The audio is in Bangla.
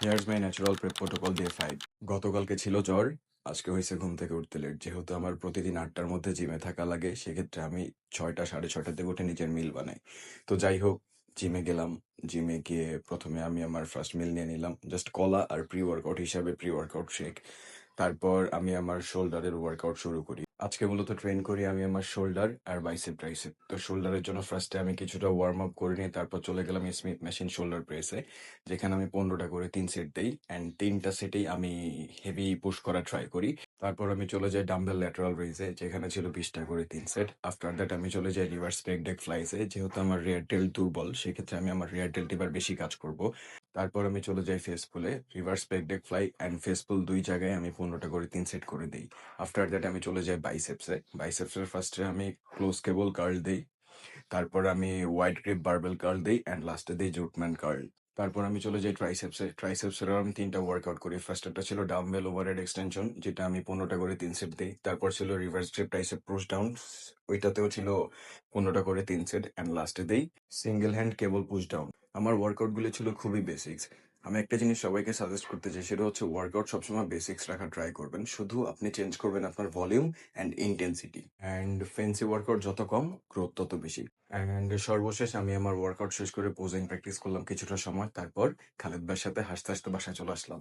হিয়ার্স মাই ন্যাচারাল প্রেপ প্রোটোকল ডে 5। গতকালকে ছিল জ্বর, আজকে হয়েছে ঘুম থেকে উঠতে লেট। যেহেতু আমার প্রতিদিন ৮টার মধ্যে জিমে থাকা লাগে, সেক্ষেত্রে আমি ৬টা ৬:৩০ থেকে উঠে নিজের মিল বানাই। তো যাই হোক, জিমে গেলাম। জিমে গিয়ে প্রথমে আমি আমার ফার্স্ট মিল নিয়ে নিলাম, জাস্ট কলা আর প্রি ওয়ার্কআউট হিসাবে প্রি ওয়ার্কআউট শেক। তারপর আমি আমার শোল্ডারের ওয়ার্কআউট শুরু করি। আজকে মূলত ট্রেন করি আমি আমার শোল্ডার আর বাইসেপ ট্রাইসেপ। তো শোল্ডারের জন্য ফার্স্টে আমি কিছুটা ওয়ার্ম আপ করে নিয়ে তারপর চলে গেলাম স্মিথ মেশিন শোল্ডার প্রেসে, যেখানে আমি 15টা করে 3 সেট দেই অ্যান্ড 3টা সেটেই আমি হেভি পুশ করা ট্রাই করি। তারপর আমি চলে যাই ডাম্বেল ল্যাটারাল রেইজে, যেখানে ছিল 20টা করে 3 সেট। আফটার দ্যাট আমি চলে যাই রিভার্স পেক ডেক ফ্লাইসে। যেহেতু আমার রিয়ার ডেল দুর্বল, সেক্ষেত্রে আমি আমার রিয়ার ডেল টিবার বেশি কাজ করব। তারপর আমি চলে যাই ফেস পুলে। রিভার্স পেক ডেক ফ্লাই অ্যান্ড ফেস পুল দুই জায়গায় আমি 15টা করে 3 সেট করে দিই। আফটার দ্যাট আমি চলে যাই বাইসেপসে। বাইসেপসের ফার্স্টে আমি ক্লোজ কেবল কার্ল দিই, তারপর আমি ওয়াইড গ্রিপ বারবেল কার্ল দিই অ্যান্ড লাস্টে দিই জুটম্যান কার্ল। তারপর আমি চলে যাই ট্রাইসেপসে। ট্রাইসেপসেরও আমি 3টা ওয়ার্কআউট করি। ফার্স্টটা ছিল ডাম্বেল ওভারহেড এক্সটেনশন, যেটা আমি 15টা করে 3 সেট দিই। তারপর ছিল reverse grip tricep push down, ওইটাতেও ছিল 15টা করে 3 সেট অ্যান্ড লাস্টে দিই single hand cable push down. আমার ওয়ার্কআউটগুলো ছিল খুবই বেসিক্স। আমি একটা জিনিস সবাইকে সাজেস্ট করতে চাই, সেটা হচ্ছে ওয়ার্কআউট সবসময় বেসিক্স রাখা ট্রাই করবেন। শুধু আপনি চেঞ্জ করবেন আপনার volume and intensity. And fancy workout যত কম, গ্রোথ তত বেশি। অ্যান্ড সর্বশেষ আমি আমার ওয়ার্কআউট শেষ করে পোজিং প্র্যাকটিস করলাম কিছুটা সময়। তারপর খালেদ ভাইয়ের সাথে হাসতে হাসতে বাসায় চলে আসলাম।